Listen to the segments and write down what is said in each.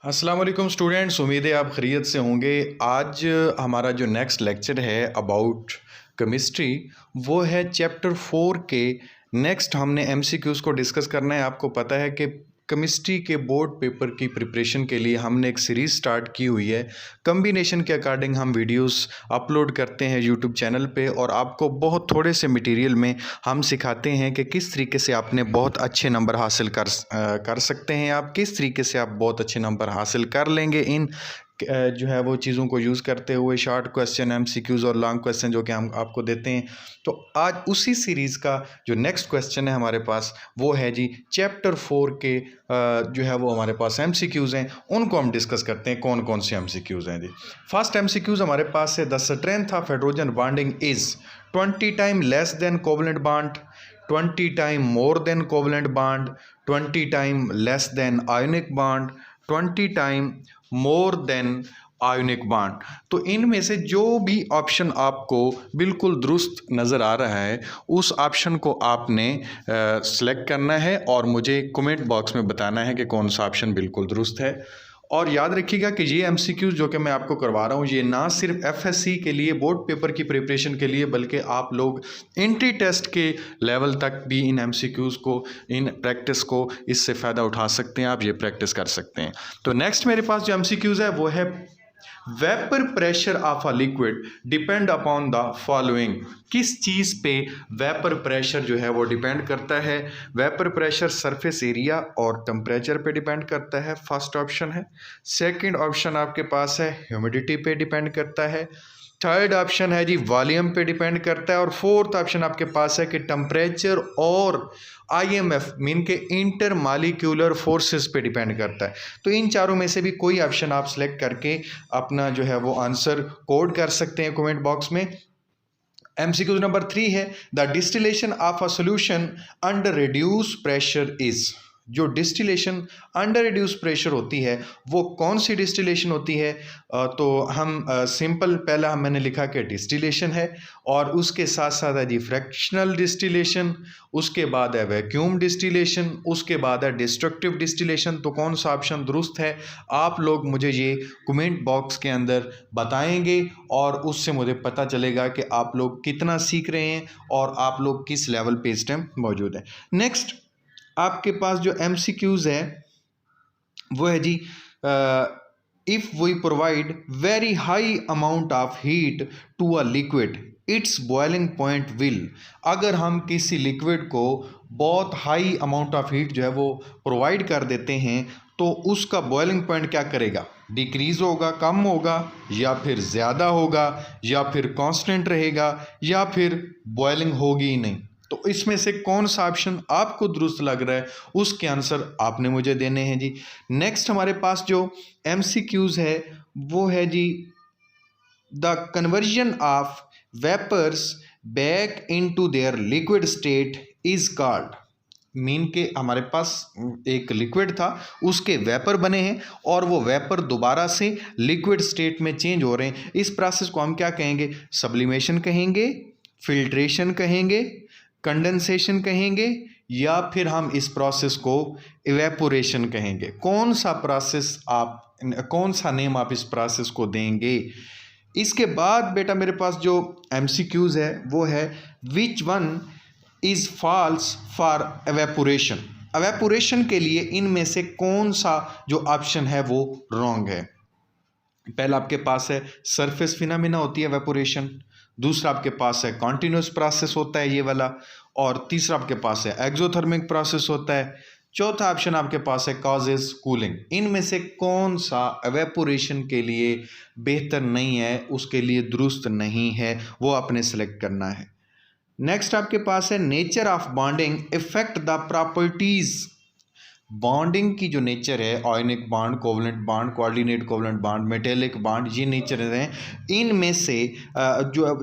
अस्सलाम वालेकुम स्टूडेंट्स, उम्मीद है आप खैरियत से होंगे। आज हमारा जो नेक्स्ट लेक्चर है अबाउट केमिस्ट्री, वो है चैप्टर 4 के नेक्स्ट हमने एमसीक्यूज़ को डिस्कस करना है। आपको पता है कि केमिस्ट्री के बोर्ड पेपर की प्रिपरेशन के लिए हमने एक सीरीज़ स्टार्ट की हुई है। कम्बिनेशन के अकॉर्डिंग हम वीडियोस अपलोड करते हैं यूट्यूब चैनल पे, और आपको बहुत थोड़े से मटेरियल में हम सिखाते हैं कि किस तरीके से आपने बहुत अच्छे नंबर हासिल कर सकते हैं। आप किस तरीके से आप बहुत अच्छे नंबर हासिल कर लेंगे इन जो है वो चीज़ों को यूज़ करते हुए, शॉर्ट क्वेश्चन, एमसीक्यूज़ और लॉन्ग क्वेश्चन जो कि हम आपको देते हैं। तो आज उसी सीरीज़ का जो नेक्स्ट क्वेश्चन है हमारे पास, वो है जी चैप्टर 4 के जो है वो हमारे पास एमसीक्यूज़ हैं, उनको हम डिस्कस करते हैं कौन कौन से एमसीक्यूज़ हैं जी। फर्स्ट एमसीक्यूज़ हमारे पास है, the strength of hydrogen bonding is 20 time less than covalent bond, 20 time more than covalent bond, 20 time less than ionic bond, 20 time more than ionic bond. तो इनमें से जो भी ऑप्शन आपको बिल्कुल दुरुस्त नज़र आ रहा है, उस ऑप्शन को आपने सेलेक्ट करना है और मुझे कमेंट बॉक्स में बताना है कि कौन सा ऑप्शन बिल्कुल दुरुस्त है। और याद रखिएगा कि ये एमसीक्यूज़ जो कि मैं आपको करवा रहा हूँ, ये ना सिर्फ एफएससी के लिए बोर्ड पेपर की प्रिपरेशन के लिए, बल्कि आप लोग एंट्री टेस्ट के लेवल तक भी इन एमसीक्यूज़ को, इन प्रैक्टिस को, इससे फ़ायदा उठा सकते हैं। आप ये प्रैक्टिस कर सकते हैं। तो नेक्स्ट मेरे पास जो एमसीक्यूज़ है वो है, vapour pressure of a liquid depend upon the following. किस चीज़ पे वेपर प्रेशर जो है वो डिपेंड करता है? वेपर प्रेशर सरफेस एरिया और टेम्परेचर पे डिपेंड करता है, फर्स्ट ऑप्शन है। सेकंड ऑप्शन आपके पास है ह्यूमिडिटी पे डिपेंड करता है। थर्ड ऑप्शन है जी वॉल्यूम पे डिपेंड करता है। और फोर्थ ऑप्शन आपके पास है कि टेम्परेचर और आईएमएफ मीन के इंटर मालिक्यूलर फोर्सेस पे डिपेंड करता है। तो इन चारों में से भी कोई ऑप्शन आप सेलेक्ट करके अपना जो है वो आंसर कोड कर सकते हैं कमेंट बॉक्स में। एमसीक्यू नंबर 3 है, the distillation of a solution under reduce pressure is. जो डिस्टिलेशन अंडर रिड्यूस प्रेशर होती है वो कौन सी डिस्टिलेशन होती है? तो हम सिंपल पहला मैंने लिखा कि डिस्टिलेशन है, और उसके साथ साथ है जी फ्रैक्शनल डिस्टिलेशन, उसके बाद है वैक्यूम डिस्टिलेशन, उसके बाद है डिस्ट्रक्टिव डिस्टिलेशन। तो कौन सा ऑप्शन दुरुस्त है, आप लोग मुझे ये कमेंट बॉक्स के अंदर बताएंगे, और उससे मुझे पता चलेगा कि आप लोग कितना सीख रहे हैं और आप लोग किस लेवल पे इस टाइम मौजूद हैं। नेक्स्ट आपके पास जो एमसीक्यूज़ है वो है जी, if we provide very high amount of heat to a liquid its boiling point will. अगर हम किसी लिक्विड को बहुत हाई अमाउंट ऑफ हीट जो है वो प्रोवाइड कर देते हैं, तो उसका बॉइलिंग पॉइंट क्या करेगा? डिक्रीज़ होगा, कम होगा, या फिर ज़्यादा होगा, या फिर कांस्टेंट रहेगा, या फिर बॉइलिंग होगी ही नहीं। तो इसमें से कौन सा ऑप्शन आपको दुरुस्त लग रहा है, उसके आंसर आपने मुझे देने हैं जी। नेक्स्ट हमारे पास जो एमसीक्यूज़ है वो है जी, the conversion of vapours back into their liquid state is called. Mean के हमारे पास एक लिक्विड था, उसके वेपर बने हैं, और वो वेपर दोबारा से लिक्विड स्टेट में चेंज हो रहे हैं। इस प्रोसेस को हम क्या कहेंगे? सब्लिमेशन कहेंगे, फिल्ट्रेशन कहेंगे, कंडेंसेशन कहेंगे, या फिर हम इस प्रोसेस को इवेपोरेशन कहेंगे। कौन सा प्रोसेस आप, कौन सा नेम आप इस प्रोसेस को देंगे? इसके बाद बेटा मेरे पास जो एमसीक्यूज़ है वो है, which one is false for evaporation. Evaporation के लिए इनमें से कौन सा जो ऑप्शन है वो रॉन्ग है? पहला आपके पास है सरफेस फिनोमेना होती है एवेपोरेशन, दूसरा आपके पास है कॉन्टिन्यूस प्रोसेस होता है ये वाला, और तीसरा आपके पास है एक्सोथर्मिक प्रोसेस होता है, चौथा ऑप्शन आपके पास है कॉजेज कूलिंग। इनमें से कौन सा एवेपोरेशन के लिए बेहतर नहीं है, उसके लिए दुरुस्त नहीं है, वो आपने सेलेक्ट करना है। नेक्स्ट आपके पास है, nature of bonding effect the properties. Bonding की जो नेचर है, ionic bond, covalent bond, coordinate covalent bond, metallic bond, ये नेचर हैं, इनमें से जो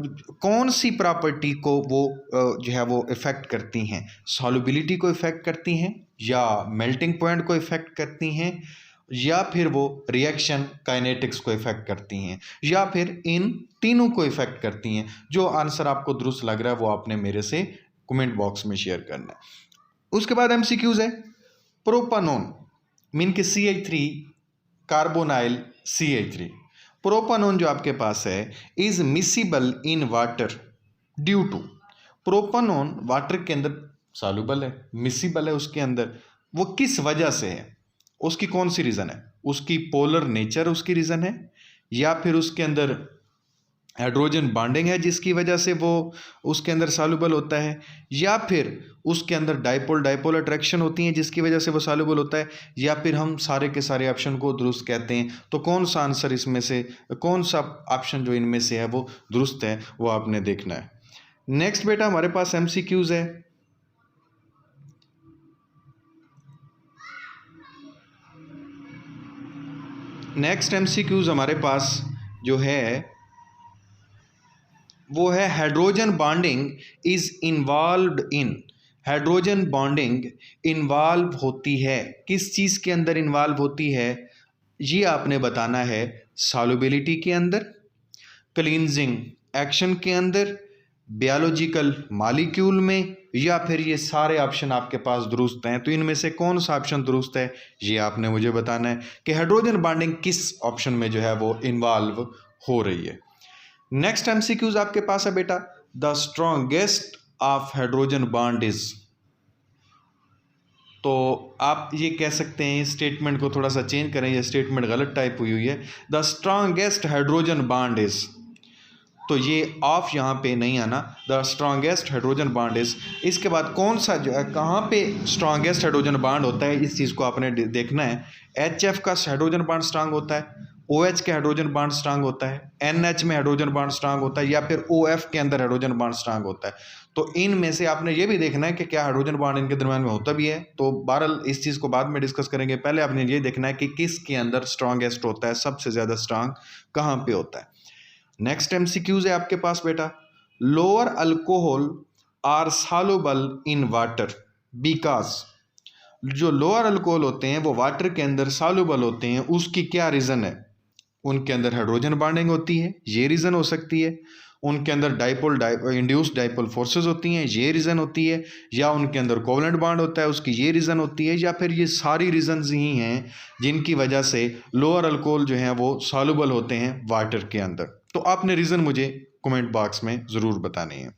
कौन सी प्रॉपर्टी को वो जो है वो इफ़ेक्ट करती हैं? सॉल्युबिलिटी को इफ़ेक्ट करती हैं, या मेल्टिंग पॉइंट को इफ़ेक्ट करती हैं, या फिर वो रिएक्शन काइनेटिक्स को इफ़ेक्ट करती हैं, या फिर इन तीनों को इफ़ेक्ट करती हैं? जो आंसर आपको दुरुस्त लग रहा है वो आपने मेरे से कमेंट बॉक्स में शेयर करना है। उसके बाद एमसीक्यूज़ है, प्रोपानोन मीन के CH3 कार्बोनाइल CH3। प्रोपानोन जो आपके पास है is miscible in water due to, propanone water के अंदर सॉल्युबल है, मिसिबल है उसके अंदर, वो किस वजह से है, उसकी कौन सी रीज़न है, उसकी पोलर नेचर उसकी रीज़न है, या फिर उसके अंदर हाइड्रोजन बॉन्डिंग है जिसकी वजह से वो उसके अंदर सॉल्युबल होता है, या फिर उसके अंदर डाइपोल डाइपोल अट्रैक्शन होती है जिसकी वजह से वो सॉल्युबल होता है, या फिर हम सारे के सारे ऑप्शन को दुरुस्त कहते हैं। तो कौन सा आंसर इसमें से, कौन सा ऑप्शन जो इनमें से है वो दुरुस्त है, वो आपने देखना है। नेक्स्ट बेटा हमारे पास MCQs है। नेक्स्ट MCQs हमारे पास जो है वो है hydrogen bonding is involved in, hydrogen bonding involve होती है, किस चीज़ के अंदर इन्वॉल्व होती है, ये आपने बताना है। सॉल्युबिलिटी के अंदर, क्लींजिंग एक्शन के अंदर, बायोलॉजिकल मॉलिक्यूल में, या फिर ये सारे ऑप्शन आपके पास दुरुस्त हैं। तो इनमें से कौन सा ऑप्शन दुरुस्त है ये आपने मुझे बताना है कि हाइड्रोजन बॉन्डिंग किस ऑप्शन में जो है वो इन्वॉल्व हो रही है। नेक्स्ट MCQs आपके पास है बेटा, the strongest of hydrogen bond is, तो आप ये कह सकते हैं स्टेटमेंट को थोड़ा सा चेंज करें, ये स्टेटमेंट गलत टाइप हुई हुई है, the strongest hydrogen bond is, तो ये ऑफ यहाँ पे नहीं आना, the strongest hydrogen bond is. इसके बाद कौन सा जो है, कहाँ पे स्ट्रॉन्गेस्ट हाइड्रोजन बॉन्ड होता है, इस चीज़ को आपने देखना है। HF का हाइड्रोजन बॉन्ड स्ट्रांग होता है, OH के हाइड्रोजन बॉन्ड स्ट्रांग होता है, NH में हाइड्रोजन बॉन्ड स्ट्रांग होता है, या फिर OF के अंदर हाइड्रोजन बॉन्ड स्ट्रांग होता है। तो इनमें से आपने ये भी देखना है कि क्या हाइड्रोजन बॉन्ड इनके दरम्यान में होता भी है। तो बहरहाल इस चीज़ को बाद में डिस्कस करेंगे, पहले आपने ये देखना है कि किसके अंदर स्ट्रॉन्गेस्ट होता है, सबसे ज़्यादा स्ट्रांग कहाँ पे होता है। नेक्स्ट MCQs है आपके पास बेटा, lower alcohol are soluble in water because, जो लोअर अल्कोहल होते हैं वो वाटर के अंदर सॉल्युबल होते हैं, उसकी क्या रीज़न है, उनके अंदर हाइड्रोजन बॉन्डिंग होती है, ये रीज़न हो सकती है, उनके अंदर इंड्यूस्ड डाइपोल फोर्सेस होती हैं, ये रीज़न होती है, या उनके अंदर कोवलेंट बॉन्ड होता है उसकी ये रीज़न होती है, या फिर ये सारी रीज़न्स ही हैं जिनकी वजह से लोअर अल्कोहल जो हैं वो सॉल्युबल होते हैं वाटर के अंदर। तो आपने रीज़न मुझे कमेंट बॉक्स में ज़रूर बताने हैं।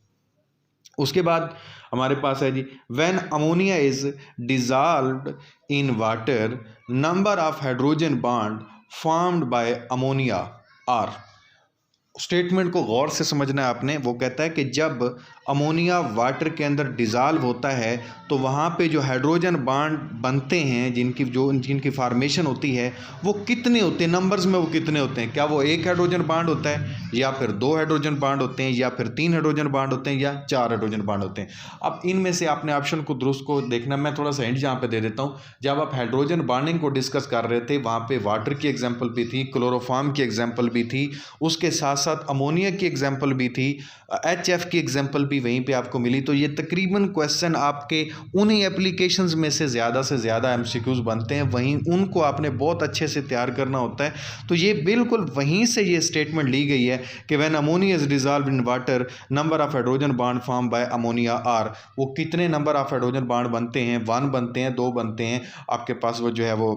उसके बाद हमारे पास है जी, when ammonia is dissolved in water number of hydrogen bond formed by ammonia are, statement को गौर से समझना है आपने। वो कहता है कि जब अमोनिया वाटर के अंदर डिज़ाल्व होता है तो वहाँ पे जो हाइड्रोजन बॉन्ड बनते हैं, जिनकी फार्मेशन होती है वो कितने होते हैं, नंबर्स में वो कितने होते हैं, क्या वो एक हाइड्रोजन बॉन्ड होता है, या फिर 2 हाइड्रोजन बॉन्ड होते हैं, या फिर 3 हाइड्रोजन बॉन्ड होते हैं, या 4 हाइड्रोजन बॉन्ड होते हैं। अब इनमें से आपने ऑप्शन को दुरुस्त को देखना। मैं थोड़ा सा हिंट यहाँ पे दे देता हूँ। जब आप हाइड्रोजन बॉन्डिंग को डिस्कस कर रहे थे वहाँ पे वाटर की एग्जाम्पल भी थी, क्लोरोफॉर्म की एग्जाम्पल भी थी, उसके साथ साथ अमोनिया की एग्जाम्पल भी थी, HF की एग्जाम्पल भी वहीं पे आपको मिली। तो ये तकरीबन क्वेश्चन आपके उन्हीं एप्लीकेशंस में से ज़्यादा MCQs बनते हैं, वहीं उनको आपने बहुत अच्छे से तैयार करना होता है। तो ये बिल्कुल वहीं से ये स्टेटमेंट ली गई है कि when ammonia is dissolved in water number of hydrogen bond form by ammonia are, वो कितने नंबर ऑफ हाइड्रोजन बॉन्ड बनते हैं, 1 बनते हैं, 2 बनते हैं, आपके पास वो जो है वो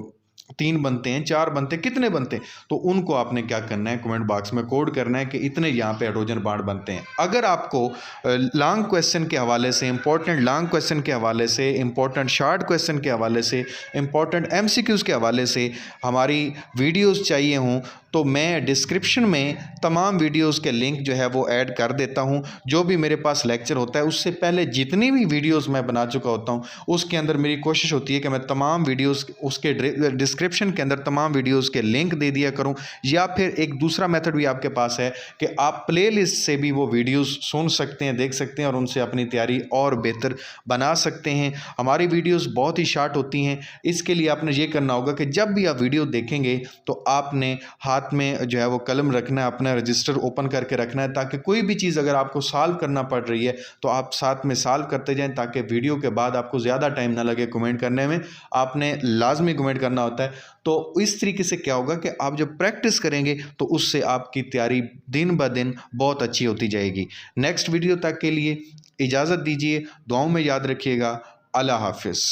3 बनते हैं, 4 बनते हैं, कितने बनते हैं, तो उनको आपने क्या करना है, कमेंट बॉक्स में कोड करना है कि इतने यहाँ पे हाइड्रोजन बॉन्ड बनते हैं। अगर आपको लॉन्ग क्वेश्चन के हवाले से, इंपॉर्टेंट लॉन्ग क्वेश्चन के हवाले से, इंपॉर्टेंट शॉर्ट क्वेश्चन के हवाले से, इंपॉर्टेंट MCQs के हवाले से हमारी वीडियोज़ चाहिए हों तो मैं डिस्क्रिप्शन में तमाम वीडियोज़ के लिंक जो है वो ऐड कर देता हूँ। जो भी मेरे पास लेक्चर होता है उससे पहले जितनी भी वीडियोज़ मैं बना चुका होता हूँ उसके अंदर मेरी कोशिश होती है कि मैं तमाम वीडियोज़ उसके डिस्क्रिप्शन के अंदर तमाम वीडियोज़ के लिंक दे दिया करूँ, या फिर एक दूसरा मेथड भी आपके पास है कि आप प्लेलिस्ट से भी वो वीडियोज़ सुन सकते हैं, देख सकते हैं और उनसे अपनी तैयारी और बेहतर बना सकते हैं। हमारी वीडियोज़ बहुत ही शार्ट होती हैं, इसके लिए आपने ये करना होगा कि जब भी आप वीडियो देखेंगे तो आपने हाथ में जो है वो कलम रखना है, अपना रजिस्टर ओपन करके रखना है, ताकि कोई भी चीज़ अगर आपको सॉल्व करना पड़ रही है तो आप साथ में सॉल्व करते जाएं, ताकि वीडियो के बाद आपको ज़्यादा टाइम ना लगे कमेंट करने में। आपने लाजमी कमेंट करना होता है। तो इस तरीके से क्या होगा कि आप जब प्रैक्टिस करेंगे तो उससे आपकी तैयारी दिन ब दिन बहुत अच्छी होती जाएगी। नेक्स्ट वीडियो तक के लिए इजाज़त दीजिए, दुआओं में याद रखिएगा। अल्लाह हाफिज़।